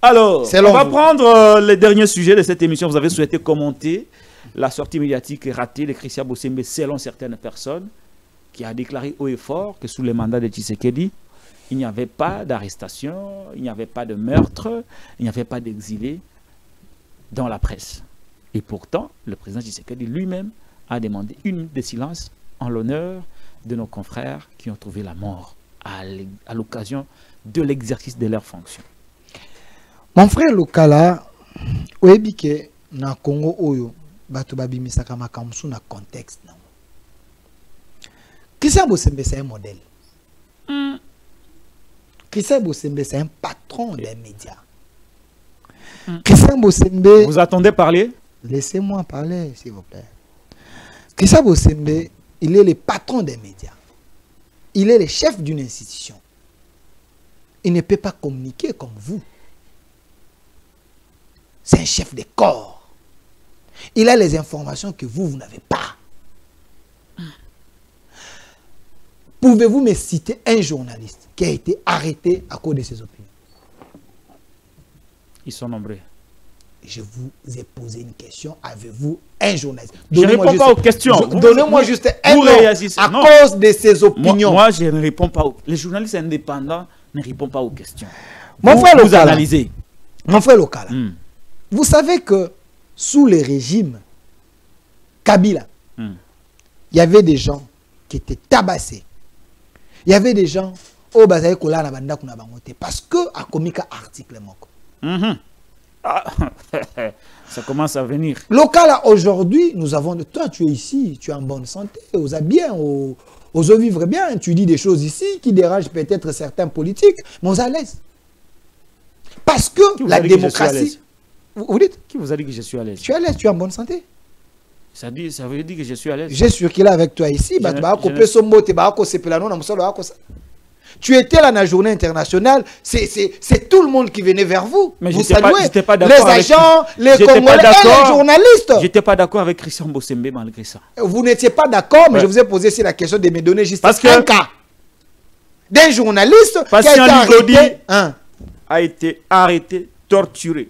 Alors, on va prendre les derniers sujets de cette émission. Vous avez souhaité commenter la sortie médiatique ratée de Christian Bossembe selon certaines personnes, qui a déclaré haut et fort que sous le mandat de Tshisekedi, il n'y avait pas d'arrestation, il n'y avait pas de meurtre, il n'y avait pas d'exilés dans la presse. Et pourtant, le président Tshisekedi lui-même a demandé une minute de silence en l'honneur de nos confrères qui ont trouvé la mort à l'occasion de l'exercice de leurs fonctions. Mon frère Lokala, oebike na Congo oyo bato babimisaka makamsu na contexte na. Christian Bossembe c'est un modèle. Christian Bossembe c'est un patron des médias. Christian Bossembe. Vous attendez parler? Laissez-moi parler, s'il vous plaît. Christian Bossembe, il est le patron des médias. Il est le chef d'une institution. Il ne peut pas communiquer comme vous. C'est un chef de corps. Il a les informations que vous n'avez pas. Pouvez-vous me citer un journaliste qui a été arrêté à cause de ses opinions? Ils sont nombreux. Je vous ai posé une question. Avez-vous un journaliste? Je ne réponds pas aux questions. Donnez-moi juste un nom à cause de ses opinions. Moi, je ne réponds pas. Les journalistes indépendants ne répondent pas aux questions. Mon frère vous Lokala, analysez. Mon frère Lokala, vous savez que sous le régime Kabila, il y avait des gens qui étaient tabassés. Il y avait des gens au Bazaï Kola na banda kuna bangote parce que a commis un article moko. Ça commence à venir. Lokala, aujourd'hui, nous avons de toi, tu es ici, tu es en bonne santé, vous êtes bien, vous vivre bien, tu dis des choses ici qui dérangent peut-être certains politiques, mais vous êtes à l'aise. Parce que la démocratie. Vous dites? Qui vous a dit que je suis à l'aise? Tu es à l'aise, tu es en bonne santé. Ça veut dire que je suis à l'aise. J'ai circulé avec toi ici. Tu étais là dans la journée internationale. C'est tout le monde qui venait vers vous. Mais vous saluez. Pas les agents, les Congolais et les journalistes. Je n'étais pas d'accord avec Christian Bossembe malgré ça. Vous n'étiez pas d'accord, mais je vous ai posé ici la question de me donner juste un cas d'un journaliste qui a été arrêté, torturé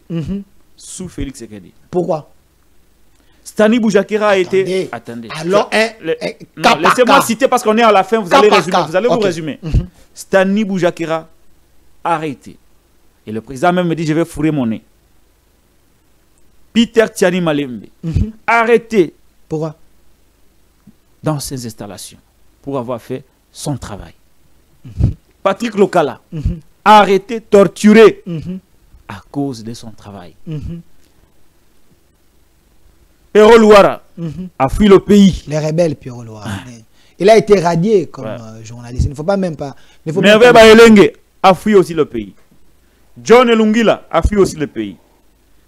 sous Félix Tshisekedi. Pourquoi? Stani Boujakera a été... Attendez. Alors, laissez-moi citer parce qu'on est à la fin, vous allez résumer. Vous allez vous résumer. Stani Boujakera arrêté. Et le président même me dit, je vais fourrer mon nez. Peter Tiani Malembe arrêté. Pourquoi? Dans ses installations. Pour avoir fait son travail. Patrick Lokala arrêté, torturé à cause de son travail. Pierre Louara a fui le pays. Les rebelles, Pierre Louara. Il a été radié comme journaliste. Il ne faut pas même pas... Merveille Baelenge a fui aussi le pays. John Elungila a fui aussi le pays.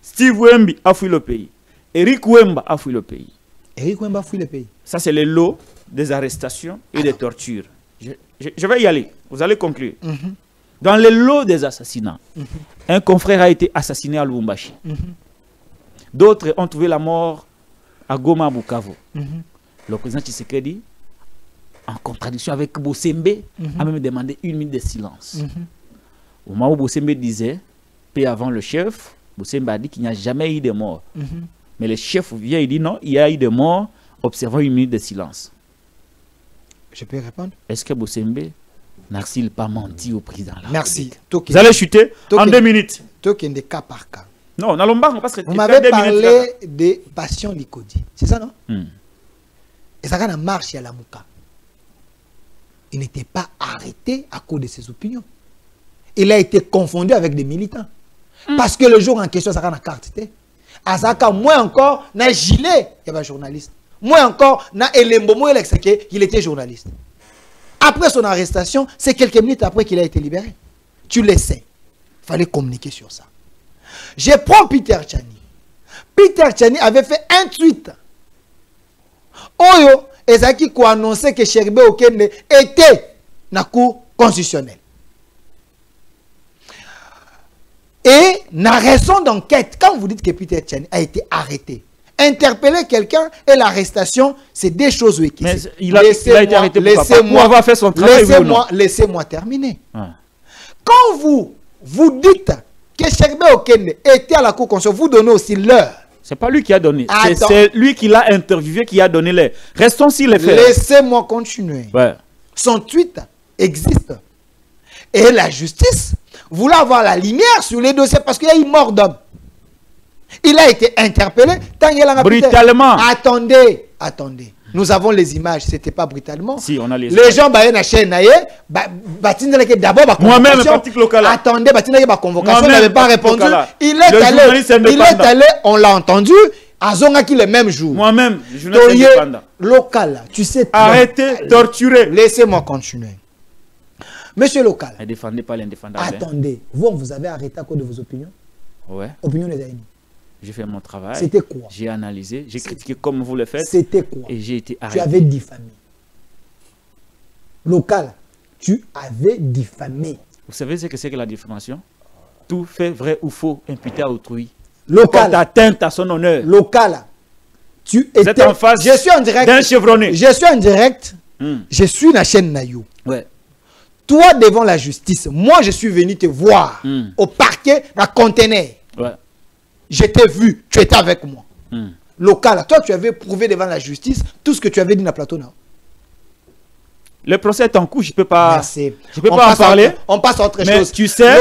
Steve Wemby a fui le pays. Eric Wemba a fui le pays. Eric Wemba a fui le pays. Ça, c'est le lot des arrestations et des tortures. Je vais y aller. Vous allez conclure. Dans le lot des assassinats, un confrère a été assassiné à Lubumbashi. D'autres ont trouvé la mort à Goma, Bukavu. Le président Tshisekedi, en contradiction avec Bossembe, a même demandé une minute de silence. Au moment où Bossembe disait, paix avant le chef, Bossembe a dit qu'il n'y a jamais eu de mort. Mais le chef vient et dit non, il y a eu de mort, observant une minute de silence. Je peux répondre? Est-ce que Bossembe n'a-t-il pas menti au président? Merci. Vous allez chuter en 2 minutes. Token de cas par cas. Non, parce que vous m'avez parlé de Passion Likodi. C'est ça, non? Et ça, quand on marche à la Mouka, il n'était pas arrêté à cause de ses opinions. Il a été confondu avec des militants. Parce que le jour en question, ça a une carte. À ça, moi encore, na gilet, il y avait un journaliste. Moi encore, na Elembo, il était journaliste. Après son arrestation, c'est quelques minutes après qu'il a été libéré. Tu le sais. Il fallait communiquer sur ça. Je prends Peter Tchani. Peter Tchani avait fait un tweet. Oyo, Ezaki qui a annoncé que Cherbe Okende était dans la cour constitutionnelle. Et la raison d'enquête, quand vous dites que Peter Tchani a été arrêté, interpeller quelqu'un et l'arrestation, c'est des choses qui... Mais il a été arrêté pour avoir fait son travail. Laissez-moi terminer. Quand vous dites que Sherbé Okende était à la cour constitutionnelle, vous donnez aussi l'heure. C'est pas lui qui a donné. Attends. C'est lui qui l'a interviewé, qui a donné l'heure. Restons sur les faits. Laissez-moi continuer. Ouais. Son tweet existe. Et la justice voulait avoir la lumière sur les dossiers parce qu'il y a eu mort d'homme. Il a été interpellé. Brutalement. Attendez, attendez. Nous avons les images, c'était pas brutalement. Si, on a les gens baillent na chaîne d'abord moi-même parti local. Attendez, la convocation n'avait pas répondu. Il est allé, on l'a entendu, à Zongaki le même jour. Moi-même, je suis indépendant. Local, tu sais. Arrêtez, torturer. Laissez-moi continuer. Monsieur Local. Ne défendez pas l'indéfendable. Attendez, vous avez arrêté à cause de vos opinions? Ouais. Opinions des amis. J'ai fait mon travail. C'était quoi? J'ai analysé, j'ai critiqué comme vous le faites. C'était quoi? Et j'ai été arrêté. Tu avais diffamé. Local, tu avais diffamé. Vous savez ce que c'est que la diffamation? Tout fait vrai ou faux imputé à autrui. Local. Porte atteinte à son honneur. Local, tu Vous êtes étais en face je suis en direct. d'un chevronné. Je suis en direct. Je suis la chaîne Nayo. Ouais. Toi devant la justice, moi je suis venu te voir au parquet, dans le conteneur. Ouais. Je t'ai vu, tu étais avec moi. Local, toi tu avais prouvé devant la justice tout ce que tu avais dit dans le plateau. Non? Le procès est en cours, je ne peux pas, Merci. Je peux pas en parler. On passe à autre mais chose. Tu sais,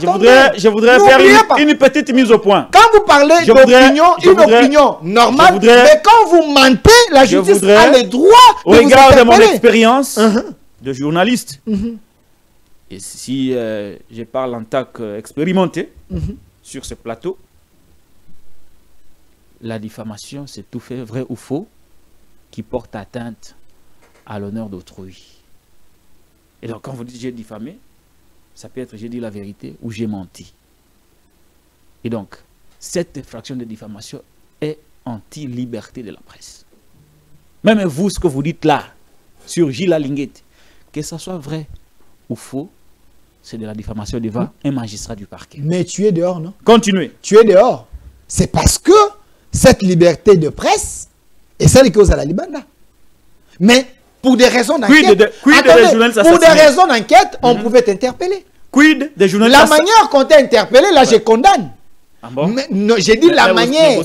je voudrais faire une petite mise au point. Quand vous parlez d'opinion, une opinion normale, mais quand vous mentez, la justice a le droit de vous regarde interpeller. mon expérience de journaliste. Et si je parle en tant qu'expérimenté sur ce plateau, la diffamation, c'est tout fait vrai ou faux qui porte atteinte à l'honneur d'autrui. Et donc, quand vous dites j'ai diffamé, ça peut être j'ai dit la vérité ou j'ai menti. Et donc, cette infraction de diffamation est anti-liberté de la presse. Même vous, ce que vous dites là, sur Gilles Alinguette, que ça soit vrai ou faux, c'est de la diffamation devant un magistrat du parquet. Mais tu es dehors, non? Continuez. Tu es dehors. C'est parce que cette liberté de presse est celle qui ose à la Libanda. Mais pour des raisons d'enquête, on pouvait t'interpeller. Quid des journalistes? La manière qu'on t'a interpellé, là, je condamne. Ah bon? J'ai dit la manière.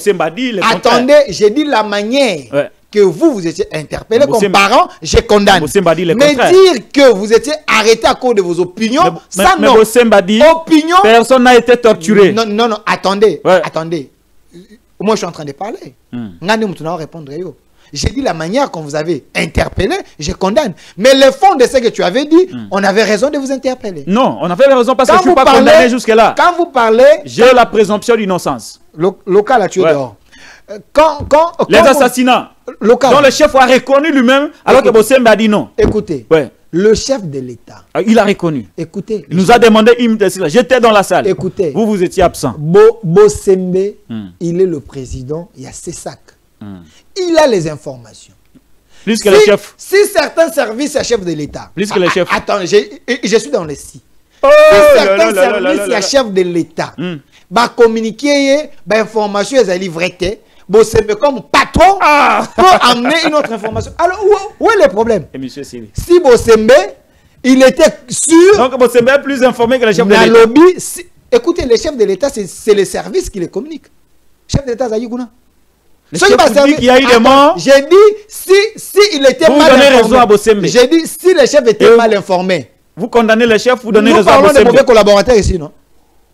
Attendez, j'ai dit la manière que vous étiez interpellé comme parent, je condamne. Mais dire que vous étiez arrêté à cause de vos opinions, ça non. Opinion, personne n'a été torturé. Non, non, non, attendez, attendez. Moi, je suis en train de parler. Répondre. J'ai dit la manière qu'on vous avait interpellé, je condamne. Mais le fond de ce que tu avais dit, on avait raison de vous interpeller. Non, on avait raison parce que je ne suis pas condamné jusque-là. Quand vous parlez... J'ai la présomption d'innocence. Local a tué dehors. Les assassinats local, dont le chef a reconnu lui-même alors que Bossembe a dit non. Écoutez, le chef de l'État... Il a reconnu. Écoutez. Il nous a demandé une de cela. J'étais dans la salle. Écoutez. Vous étiez absent. Bossembe, il est le président, il y a CESAC. Il a les informations. Plus que le chef. Si certains services, c'est chef de l'État. Plus que le chef. Attends, je suis dans les si. Oh, si certains services, c'est chef de l'État. Bah communiquer, bah information, ils allaient vraies. Bossembe comme patron peut amener une autre information. Alors, où est le problème? Et monsieur Sili. Si Bossembe, il était sûr... Donc Bossembe est plus informé que le chef de l'État. Écoutez, le chef de l'État, c'est le service qui les communique. Chef de l'État, Zayigouna. Le chef qui a eu des morts. J'ai dit, si il était mal informé. J'ai dit, si le chef était mal informé. Vous condamnez le chef, vous donnez raison à Bossembe. Nous parlons de mauvais collaborateurs ici, non?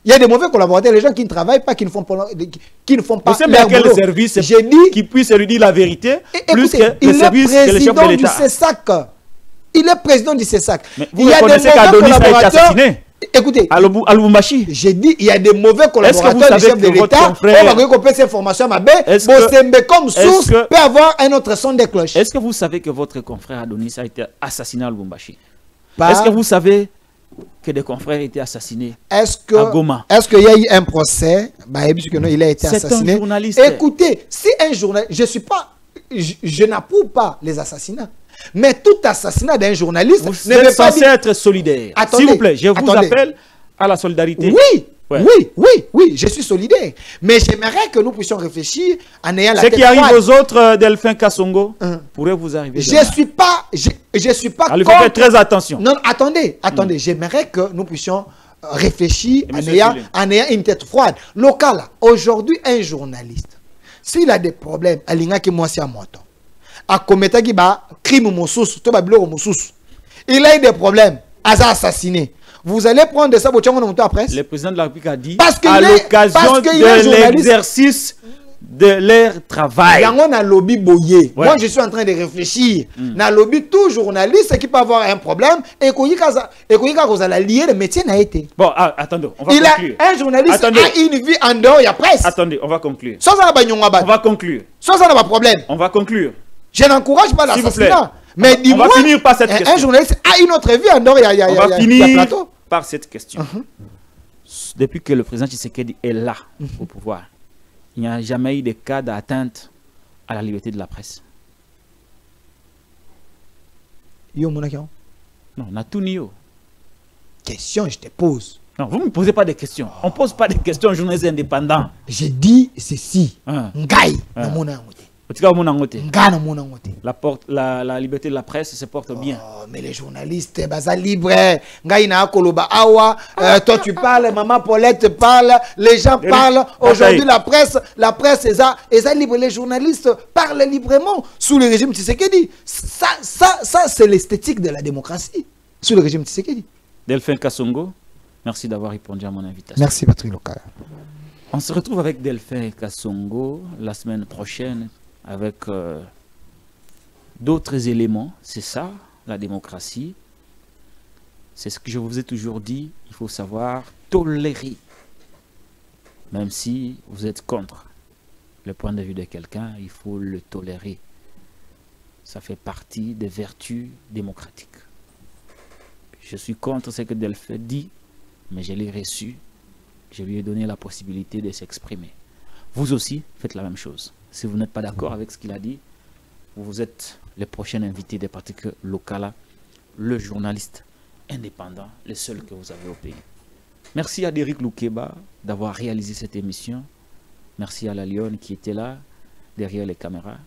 Il y a des mauvais collaborateurs, les gens qui ne travaillent pas, qui ne font pas leur boulot. Quel service qui puisse lui dire la vérité, plus que le service que le chef de l'État. Il est président du CESAC. Vous reconnaissez qu'Adonis a été assassiné? Écoutez, à Lubumbashi. J'ai dit, il y a des mauvais collaborateurs du chef de l'État. On va récupérer cette information à ma baie. Bossembe comme source peut avoir un autre son de cloche. Est-ce que vous savez que votre confrère Adonis a été assassiné à Lubumbashi? Est-ce que vous savez que des confrères étaient assassinés à Goma? Est-ce qu'il y a eu un procès? Il a été assassiné. Un journaliste. Écoutez, si un journaliste, je n'approuve pas les assassinats. Mais tout assassinat d'un journaliste ne veut pas être solidaire. S'il vous plaît, je vous appelle à la solidarité. Oui, je suis solidaire. Mais j'aimerais que nous puissions réfléchir en ayant la tête froide. Ce qui arrive aux autres, Delphin Kassongo, pourrait vous arriver. Je suis pas Alors, il faut faire très attention. Non, attendez. J'aimerais que nous puissions réfléchi en ayant une tête froide. Local, aujourd'hui, un journaliste, s'il a des problèmes, moi c'est à moi. A commettre qui ba crime moussous, to ba bilo moussous. Il a eu des problèmes, a assassiné. Vous allez prendre ça pour la presse. Le président de la République a dit à l'occasion de l'exercice de leur travail. Lobby boyé. Moi, je suis en train de réfléchir. Dans lobby, tout journaliste qui peut avoir un problème et qu'on a lié le métier n'a été. Bon, attendez, on va conclure. Un journaliste a une vie en dehors, il y a presse. Attendez, on va conclure. On va conclure. Sans ça, on n'a pas de problème. On va conclure. Je n'encourage pas l'assassinat. Mais dis-moi, on va finir par cette question. Un journaliste a une autre vie en dehors, il y a on va finir par cette question. Depuis que le président Tshisekedi est là au pouvoir, il n'y a jamais eu de cas d'atteinte à la liberté de la presse. Non, on a tout nié. Question, je te pose. Non, vous ne me posez pas de questions. On ne pose pas de questions aux journalistes indépendants. Je dis ceci. Ngaï, la liberté de la presse se porte bien. Oh, mais les journalistes, baza libre. Toi tu parles, maman Paulette parle, les gens parlent. Aujourd'hui la presse est libre. Les journalistes parlent librement sous le régime Tshisekedi. Ça c'est l'esthétique de la démocratie sous le régime Tshisekedi. Delphin Kassongo, merci d'avoir répondu à mon invitation. Merci Patrick Lokala. On se retrouve avec Delphin Kassongo la semaine prochaine avec d'autres éléments. C'est ça, la démocratie. C'est ce que je vous ai toujours dit. Il faut savoir tolérer. Même si vous êtes contre le point de vue de quelqu'un, il faut le tolérer. Ça fait partie des vertus démocratiques. Je suis contre ce que Delphin dit, mais je l'ai reçu. Je lui ai donné la possibilité de s'exprimer. Vous aussi, faites la même chose. Si vous n'êtes pas d'accord avec ce qu'il a dit, vous êtes le prochain invité des pratiques locales, le journaliste indépendant, le seul que vous avez au pays. Merci à Derrick Loukeba d'avoir réalisé cette émission. Merci à la Lionne qui était là, derrière les caméras.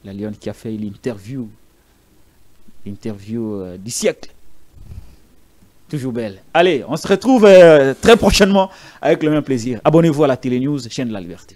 La Lionne qui a fait l'interview du siècle. Toujours belle. Allez, on se retrouve très prochainement avec le même plaisir. Abonnez-vous à la Télé News, chaîne de la liberté.